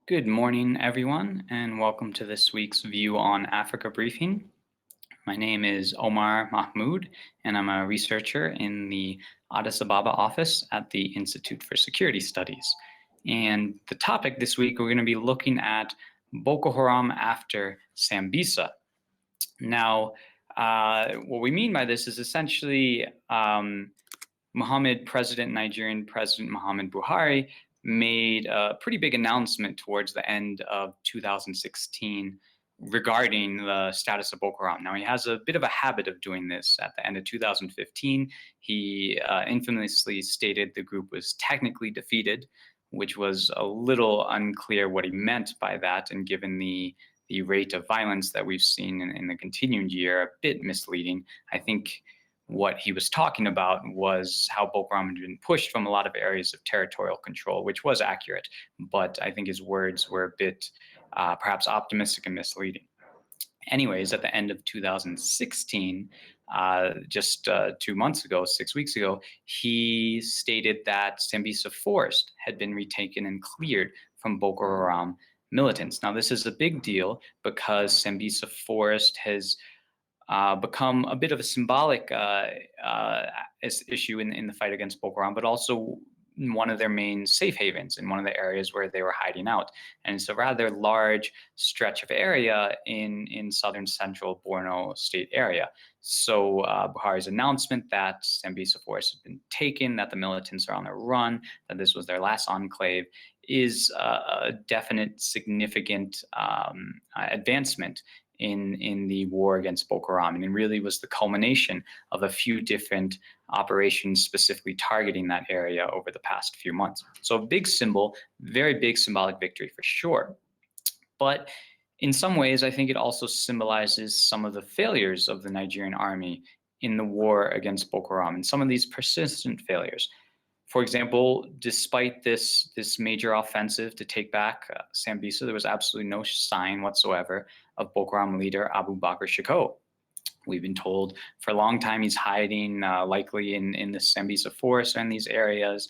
Good morning, everyone, and welcome to this week's View on Africa briefing. My name is Omar Mahmoud, and I'm a researcher in the Addis Ababa office at the Institute for Security Studies. And the topic this week, we're going to be looking at Boko Haram after Sambisa. Now, what we mean by this is essentially Nigerian President Muhammad Buhari made a pretty big announcement towards the end of 2016 regarding the status of Boko Haram. Now, he has a bit of a habit of doing this. At the end of 2015, he infamously stated the group was technically defeated, which was a little unclear what he meant by that, and given the rate of violence that we've seen in the continuing year, a bit misleading. I think what he was talking about was how Boko Haram had been pushed from a lot of areas of territorial control, which was accurate, but I think his words were a bit perhaps optimistic and misleading. Anyways, at the end of 2016, just 2 months ago, 6 weeks ago, he stated that Sambisa Forest had been retaken and cleared from Boko Haram militants. Now, this is a big deal because Sambisa Forest has become a bit of a symbolic issue in the fight against Boko Haram, but also one of their main safe havens in one of the areas where they were hiding out. And it's a rather large stretch of area in southern central Borno state area. So Buhari's announcement that Sambisa Forest has been taken, that the militants are on the run, that this was their last enclave, is a definite significant advancement in the war against Boko Haram, and it really was the culmination of a few different operations specifically targeting that area over the past few months. So a big symbol, very big symbolic victory for sure. But in some ways, I think it also symbolizes some of the failures of the Nigerian army in the war against Boko Haram, and some of these persistent failures. For example, despite this major offensive to take back Sambisa, there was absolutely no sign whatsoever of Boko Haram leader Abu Bakr Shako. We've been told for a long time he's hiding, likely in the Sambisa forest or in these areas.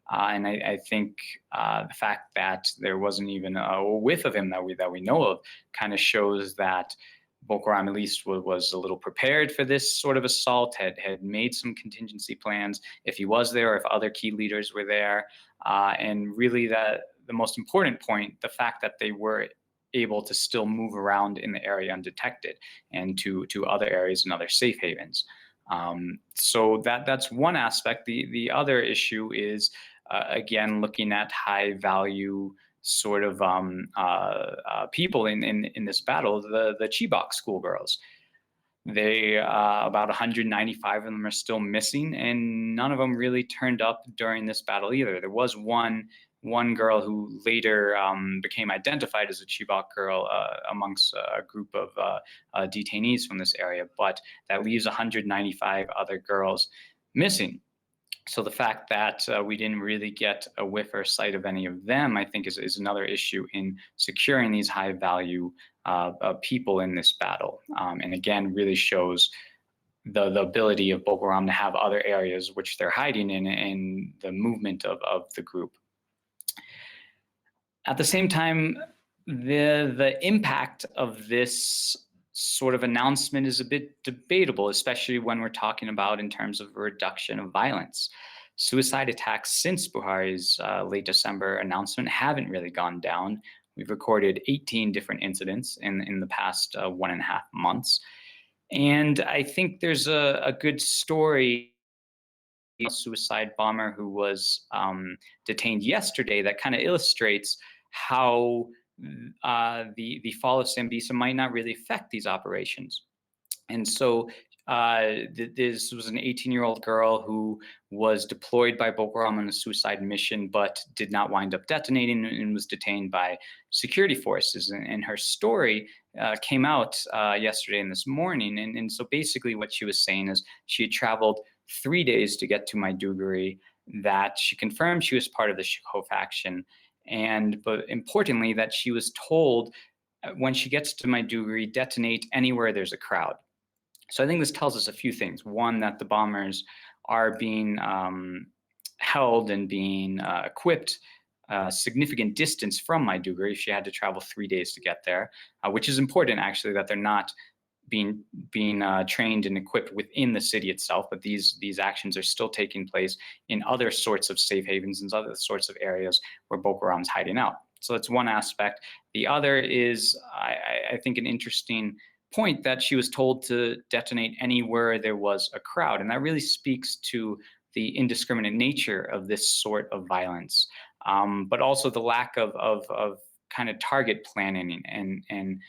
And I think the fact that there wasn't even a whiff of him that we know of kind of shows that Boko Haram at least was a little prepared for this sort of assault, had made some contingency plans if he was there or if other key leaders were there. And really the most important point, the fact that they were able to still move around in the area undetected and to other areas and other safe havens. So that's one aspect. The other issue is, again, looking at high value sort of people in this battle, the Chibok schoolgirls. They about 195 of them are still missing, and none of them really turned up during this battle either. There was one girl who later became identified as a Chibok girl amongst a group of detainees from this area, but that leaves 195 other girls missing. So the fact that we didn't really get a whiff or sight of any of them, I think, is another issue in securing these high-value people in this battle. And again, really shows the ability of Boko Haram to have other areas which they're hiding in and the movement of the group. At the same time, the impact of this sort of announcement is a bit debatable, especially when we're talking about in terms of a reduction of violence. Suicide attacks since Buhari's late December announcement haven't really gone down. We've recorded 18 different incidents in the past 1.5 months. And I think there's a good story, a suicide bomber who was detained yesterday, that kind of illustrates how the fall of Sambisa might not really affect these operations. And so this was an 18-year-old girl who was deployed by Boko Haram on a suicide mission, but did not wind up detonating and was detained by security forces. And her story came out yesterday and this morning. And so basically what she was saying is she had traveled 3 days to get to Maiduguri, that she confirmed she was part of the Shiko faction, but importantly, that she was told when she gets to Maiduguri, detonate anywhere there's a crowd. So I think this tells us a few things. One, that the bombers are being held and being equipped significant distance from Maiduguri. She had to travel 3 days to get there, which is important actually that they're not being trained and equipped within the city itself, but these actions are still taking place in other sorts of safe havens and other sorts of areas where Boko Haram's hiding out. So that's one aspect. The other is, I think, an interesting point that she was told to detonate anywhere there was a crowd, and that really speaks to the indiscriminate nature of this sort of violence, but also the lack of kind of target planning and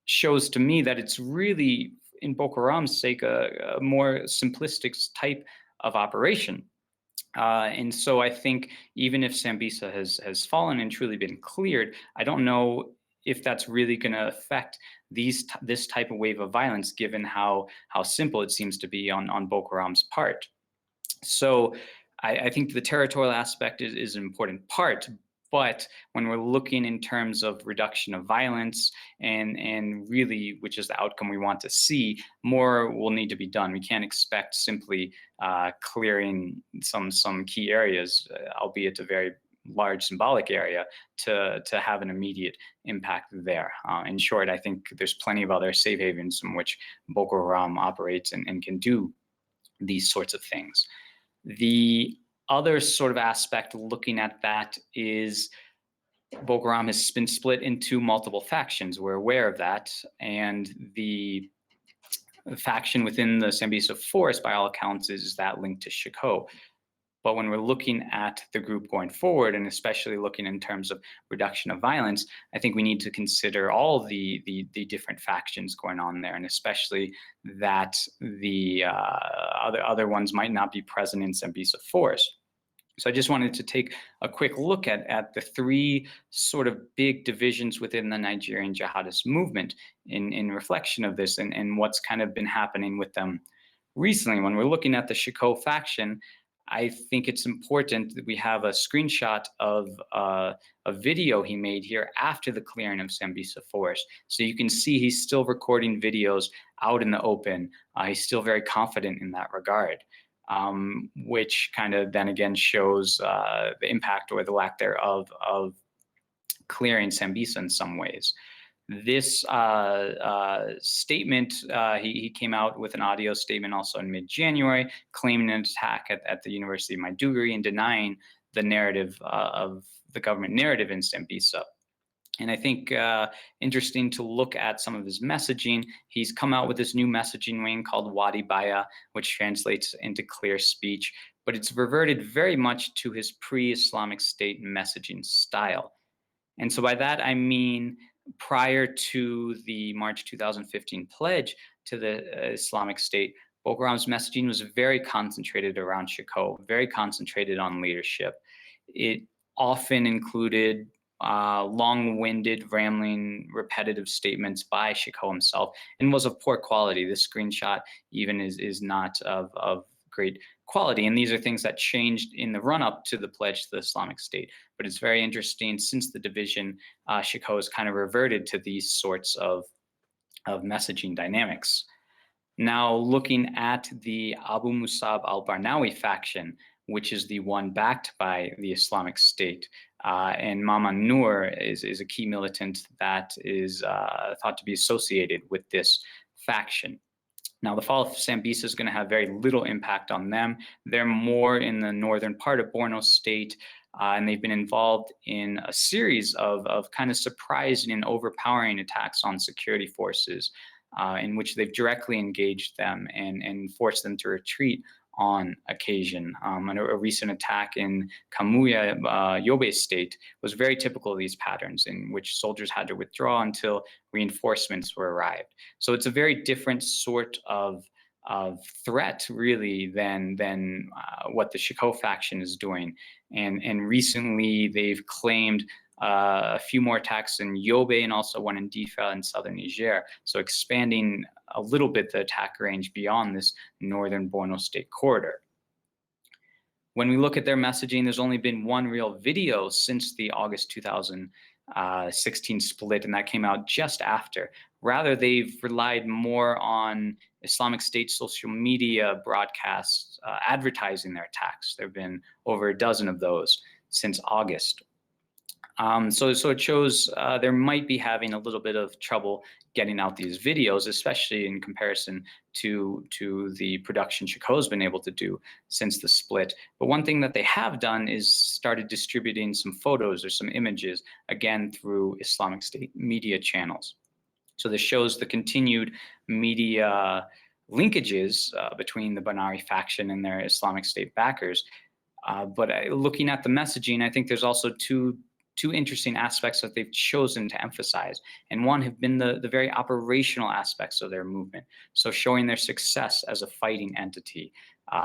shows to me that it's really, in Boko Haram's sake, a more simplistic type of operation. And so I think even if Sambisa has fallen and truly been cleared, I don't know if that's really going to affect this type of wave of violence, given how simple it seems to be on Boko Haram's part. So I think the territorial aspect is an important part. But when we're looking in terms of reduction of violence and really, which is the outcome we want to see, more will need to be done. We can't expect simply clearing some key areas, albeit a very large symbolic area, to have an immediate impact there. In short, I think there's plenty of other safe havens in which Boko Haram operates and can do these sorts of things. The other sort of aspect looking at that is Boko Haram has been split into multiple factions. We're aware of that. And the faction within the Sambisa forest, by all accounts, is that linked to Shiko. But when we're looking at the group going forward, and especially looking in terms of reduction of violence, I think we need to consider all the different factions going on there, and especially that the other ones might not be present in Sambisa Forest. So I just wanted to take a quick look at the three sort of big divisions within the Nigerian jihadist movement in reflection of this and what's kind of been happening with them recently. When we're looking at the Shiko faction, I think it's important that we have a screenshot of a video he made here after the clearing of Sambisa Forest. So you can see he's still recording videos out in the open. He's still very confident in that regard, which kind of then again shows the impact or the lack thereof of clearing Sambisa in some ways. This statement, he came out with an audio statement also in mid-January, claiming an attack at the University of Maiduguri and denying the narrative of the government narrative in Sambisa. And I think interesting to look at some of his messaging. He's come out with this new messaging wing called Wadi Baya, which translates into clear speech, but it's reverted very much to his pre-Islamic State messaging style. And so by that, I mean, prior to the March 2015 pledge to the Islamic State, Boko Haram's messaging was very concentrated around Shiko, very concentrated on leadership. It often included long-winded, rambling, repetitive statements by Shiko himself, and was of poor quality. This screenshot even is not of great quality. And these are things that changed in the run-up to the pledge to the Islamic State. But it's very interesting, since the division, Shiko has kind of reverted to these sorts of messaging dynamics. Now, looking at the Abu Musab al-Barnawi faction, which is the one backed by the Islamic State, and Mama Noor is a key militant that is thought to be associated with this faction. Now, the fall of Sambisa is going to have very little impact on them. They're more in the northern part of Borno State, and they've been involved in a series of kind of surprising and overpowering attacks on security forces, in which they've directly engaged them and forced them to retreat on occasion. A recent attack in Kamuya, Yobe State, was very typical of these patterns, in which soldiers had to withdraw until reinforcements were arrived. So it's a very different sort of threat, really, than what the Shiko faction is doing. And recently, they've claimed a few more attacks in Yobe and also one in Difa in southern Niger. So expanding a little bit the attack range beyond this northern Borno State corridor. When we look at their messaging, there's only been one real video since the August 2016 split, and that came out just after. Rather, they've relied more on Islamic State social media broadcasts advertising their attacks. There have been over a dozen of those. since August. So it shows there might be having a little bit of trouble getting out these videos, especially in comparison to the production Chico's been able to do since the split. But one thing that they have done is started distributing some photos or some images, again through Islamic State media channels. So this shows the continued media linkages between the Banawi faction and their Islamic State backers. But looking at the messaging, I think there's also two interesting aspects that they've chosen to emphasize. And one have been the very operational aspects of their movement. So showing their success as a fighting entity.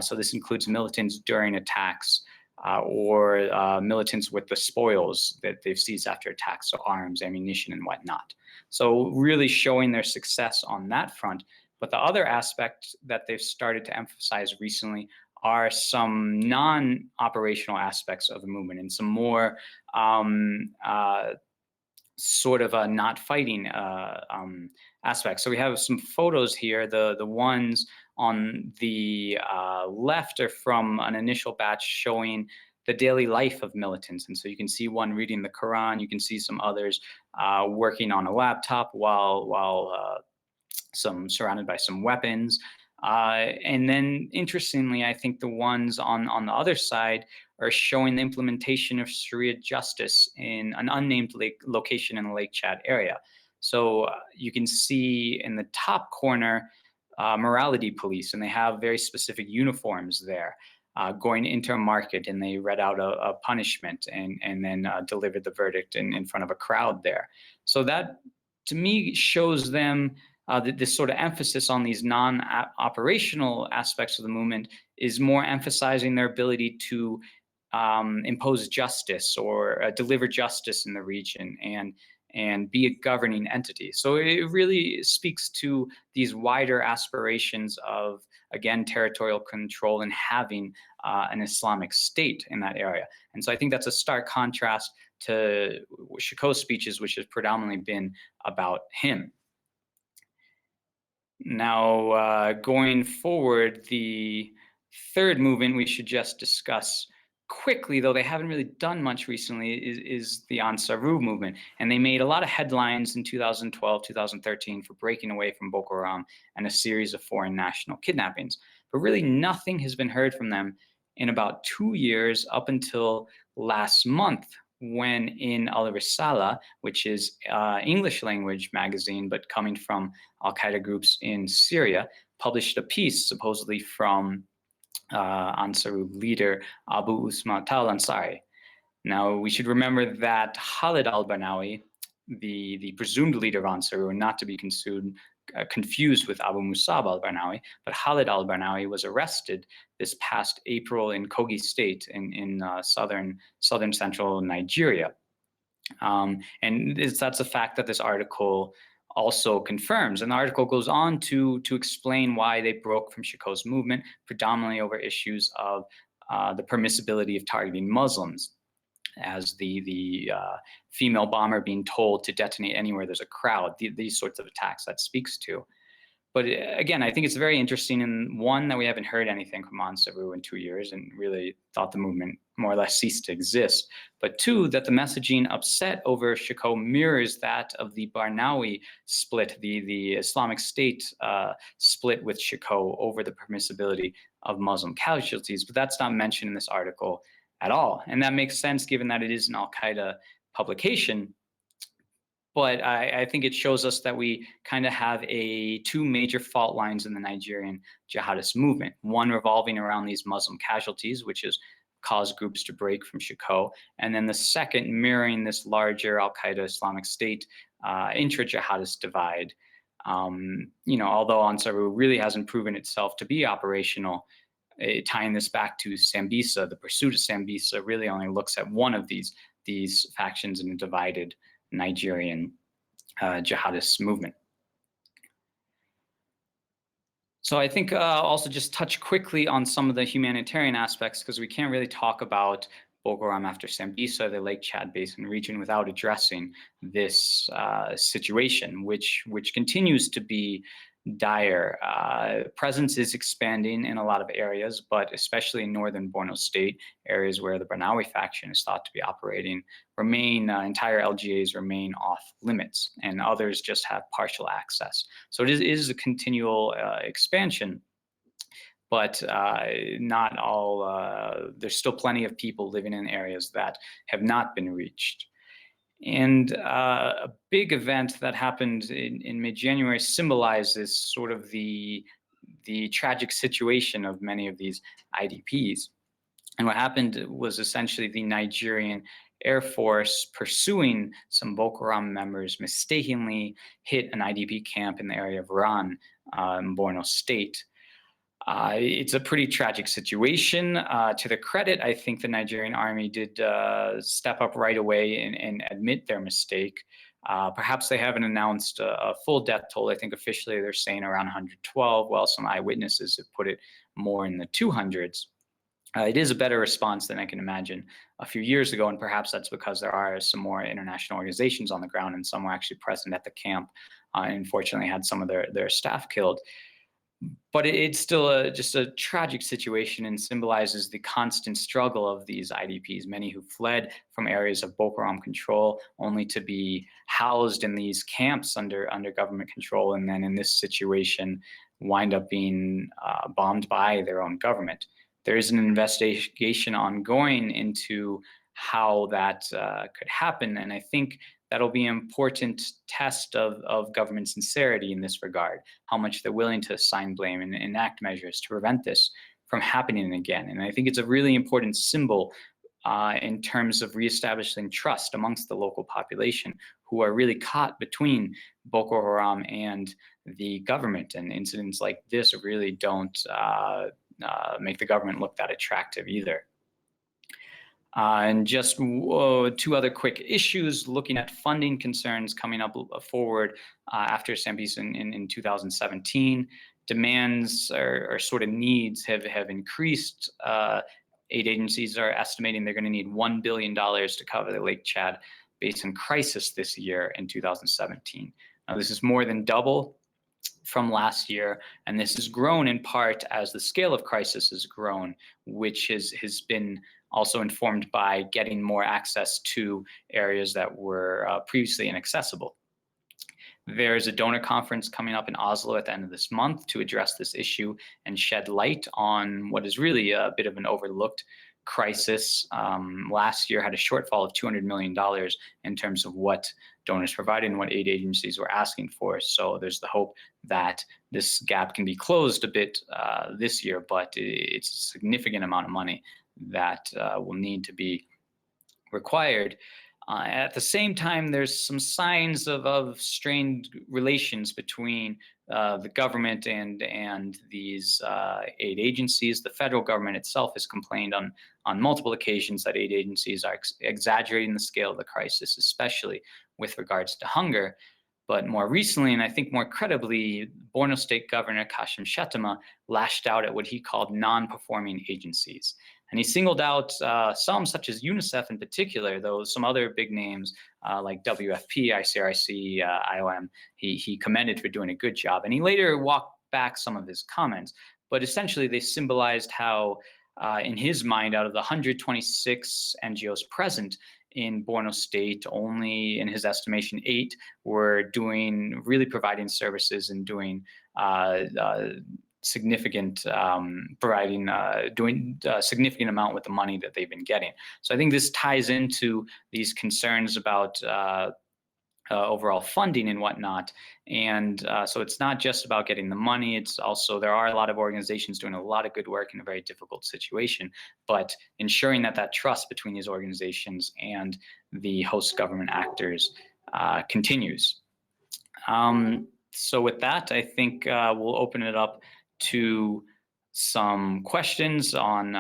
So this includes militants during attacks or militants with the spoils that they've seized after attacks, so arms, ammunition, and whatnot. So really showing their success on that front. But the other aspect that they've started to emphasize recently are some non-operational aspects of the movement and some more sort of not fighting aspects. So we have some photos here. The ones on the left are from an initial batch showing the daily life of militants. And so you can see one reading the Quran. You can see some others working on a laptop while some surrounded by some weapons. And then, interestingly, I think the ones on the other side are showing the implementation of Sharia justice in an unnamed location in the Lake Chad area. So you can see in the top corner, morality police, and they have very specific uniforms there. Going into a market, and they read out a punishment and then delivered the verdict in front of a crowd there. So that, to me, shows them this sort of emphasis on these non-operational aspects of the movement is more emphasizing their ability to impose justice or deliver justice in the region and be a governing entity. So it really speaks to these wider aspirations of, again, territorial control and having an Islamic state in that area. And so I think that's a stark contrast to Chico's speeches, which has predominantly been about him. Now, going forward, the third movement we should just discuss quickly, though they haven't really done much recently, is the Ansaru movement. And they made a lot of headlines in 2012, 2013 for breaking away from Boko Haram and a series of foreign national kidnappings. But really nothing has been heard from them in about 2 years, up until last month, when in Al Risala, which is English language magazine, but coming from Al-Qaeda groups in Syria, published a piece supposedly from Ansaru leader Abu Usman al-Ansari. Now, we should remember that Khalid al-Barnawi, the presumed leader of Ansaru, not to be confused with Abu Musab al-Barnawi, but Khalid al-Barnawi was arrested this past April in Kogi State in southern central Nigeria. And that's a fact that this article also confirms. And the article goes on to explain why they broke from Chico's movement, predominantly over issues of the permissibility of targeting Muslims, as the female bomber being told to detonate anywhere there's a crowd, these sorts of attacks that speaks to. But again, I think it's very interesting, in one, that we haven't heard anything from Ansaru in 2 years and really thought the movement more or less ceased to exist. But two, that the messaging upset over Chico mirrors that of the Barnawi split, the Islamic State split with Chico over the permissibility of Muslim casualties. But that's not mentioned in this article at all. And that makes sense given that it is an Al-Qaeda publication. But I think it shows us that we kind of have two major fault lines in the Nigerian jihadist movement. One revolving around these Muslim casualties, which has caused groups to break from Chico. And then the second mirroring this larger Al-Qaeda Islamic State intra-jihadist divide. Although Ansaru really hasn't proven itself to be operational, tying this back to Sambisa, the pursuit of Sambisa really only looks at one of these factions in a divided Nigerian jihadist movement. So I think I'll also just touch quickly on some of the humanitarian aspects, because we can't really talk about Boko Haram after Sambisa, the Lake Chad Basin region, without addressing this situation, which continues to be dire. Presence is expanding in a lot of areas, but especially in northern Borno State, areas where the Barnawi faction is thought to be operating, entire LGAs remain off limits, and others just have partial access. So it is a continual expansion, but not all. There's still plenty of people living in areas that have not been reached. And a big event that happened in mid-January symbolizes sort of the tragic situation of many of these IDPs. And what happened was essentially the Nigerian Air Force, pursuing some Boko Haram members, mistakenly hit an IDP camp in the area of Ran, in Borno State. It's a pretty tragic situation. To their credit, I think the Nigerian Army did step up right away and admit their mistake. Perhaps they haven't announced a full death toll. I think officially they're saying around 112, while some eyewitnesses have put it more in the 200s. It is a better response than I can imagine a few years ago, and perhaps that's because there are some more international organizations on the ground, and some were actually present at the camp, and unfortunately had some of their staff killed. But it's still just a tragic situation, and symbolizes the constant struggle of these IDPs, many who fled from areas of Boko Haram control, only to be housed in these camps under government control, and then in this situation wind up being bombed by their own government. There is an investigation ongoing into how that could happen, and I think that'll be an important test of government sincerity in this regard, how much they're willing to assign blame and enact measures to prevent this from happening again. And I think it's a really important symbol in terms of reestablishing trust amongst the local population, who are really caught between Boko Haram and the government. And incidents like this really don't make the government look that attractive either. And just two other quick issues, looking at funding concerns coming up forward after Sambisa in 2017. Demands or sort of needs have increased. Aid agencies are estimating they're going to need $1 billion to cover the Lake Chad Basin crisis this year in 2017. Now, this is more than double from last year, and this has grown in part as the scale of crisis has grown, which has been also informed by getting more access to areas that were previously inaccessible. There's a donor conference coming up in Oslo at the end of this month to address this issue and shed light on what is really a bit of an overlooked crisis. Last year had a shortfall of $200 million in terms of what donors provided and what aid agencies were asking for. So there's the hope that this gap can be closed a bit this year, but it's a significant amount of money that will need to be required. At the same time, there's some signs of strained relations between the government and these aid agencies. The federal government itself has complained on multiple occasions that aid agencies are exaggerating the scale of the crisis, especially with regards to hunger. But more recently, and I think more credibly, Borno State Governor Kashim Shettima lashed out at what he called non-performing agencies. And he singled out some, such as UNICEF in particular, though some other big names like WFP, ICRC, IOM, he commended for doing a good job. And he later walked back some of his comments. But essentially, they symbolized how, in his mind, out of the 126 NGOs present in Borno State, only, in his estimation, 8 were really providing services and doing significant doing a significant amount with the money that they've been getting. So I think this ties into these concerns about overall funding and whatnot. And so it's not just about getting the money. It's also, there are a lot of organizations doing a lot of good work in a very difficult situation, but ensuring that trust between these organizations and the host government actors continues. So with that, I think we'll open it up to some questions on,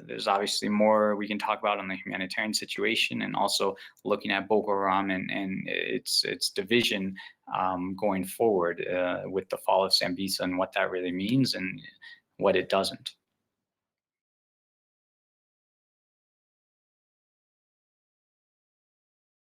there's obviously more we can talk about on the humanitarian situation, and also looking at Boko Haram and its division going forward with the fall of Sambisa and what that really means and what it doesn't.